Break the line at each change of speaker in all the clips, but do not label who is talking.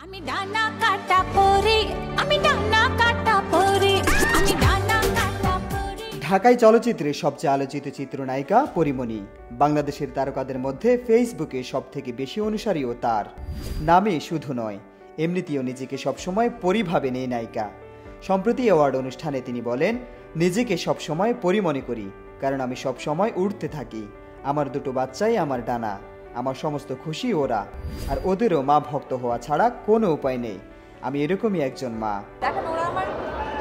আমি ডানা কাটা পরি, আমি ডানা কাটা পরি, আমি ডানা কাটা পরি।
ঢাকাই চলচ্চিত্রের সবচেয়ে আলোচিত চিত্রনায়িকা পরীমণি। বাংলাদেশের তারকাদের মধ্যে ফেসবুকে সবথেকে বেশি অনুসারীও তার। নামে শুধু নয়, এমনিতেও নিজেকে সবসময় পরী ভাবেন এই নায়িকা। সম্প্রতি অ্যাওয়ার্ড অনুষ্ঠানে তিনি বলেন, নিজেকে সবসময় পরী মনে করি, কারণ আমি সবসময় উড়তে থাকি। আমার দুটো বাচ্চাই আমার ডানা, আমার সমস্ত খুশি ওরা, আর ওদেরও মা ভক্ত হওয়া ছাড়া কোনো উপায় নেই। আমি এরকমই একজন মা।
দেখেন, ওরা আমার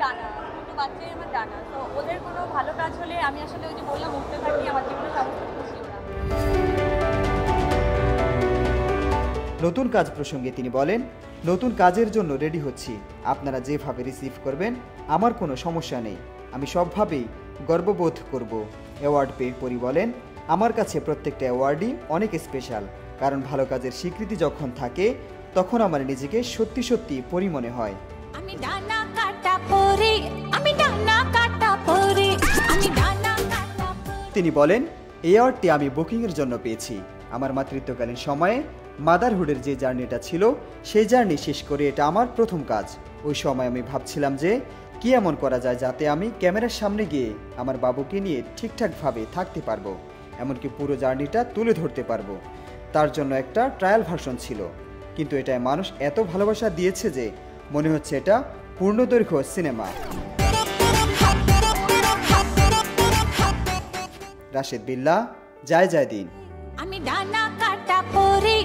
ডানা, দুটো বাচ্চাই আমার ডানা। তো ওদের কোনো ভালো কাজ হলে আমি আসলে ওই যে বললাম উঠতে থাকি, আমার জীবনে সমস্ত খুশি ওরা।
নতুন কাজ প্রসঙ্গে তিনি বলেন, নতুন কাজের জন্য রেডি হচ্ছি। আপনারা যেভাবে রিসিভ করবেন আমার কোনো সমস্যা নেই, আমি সবভাবেই গর্ববোধ করব। অ্যাওয়ার্ড পেয়ে পরী বলেন, আমার কাছে প্রত্যেকটা অ্যাওয়ার্ডই অনেক স্পেশাল, কারণ ভালো কাজের স্বীকৃতি যখন থাকে তখন আমার নিজেকে সত্যি সত্যি পরী মনে হয়।
আমি ডানা কাটা পরি, আমি ডানা কাটা পরি, আমি ডানা কাটা পরি।
তিনি বলেন, এই অ্যাওয়ার্ডটি আমি বুকিংয়ের জন্য পেয়েছি। আমার মাতৃত্বকালীন সময়ে মাদারহুডের যে জার্নিটা ছিল, সেই জার্নি শেষ করে এটা আমার প্রথম কাজ। ওই সময় আমি ভাবছিলাম যে কি এমন করা যায় যাতে আমি ক্যামেরার সামনে গিয়ে আমার বাবুকে নিয়ে ঠিকঠাকভাবে থাকতে পারবো, এমনকি পুরো জার্নিটা তুলে ধরতে পারবো। তার জন্য একটা ট্রায়াল ভার্সন ছিল, কিন্তু এটায় মানুষ এত ভালোবাসা দিয়েছে যে মনে হচ্ছে এটা পূর্ণদৈর্ঘ্য সিনেমা। রাশেদ বিল্লাহ, জয় জয় দিন।
আমি ডানা কাটা পরি।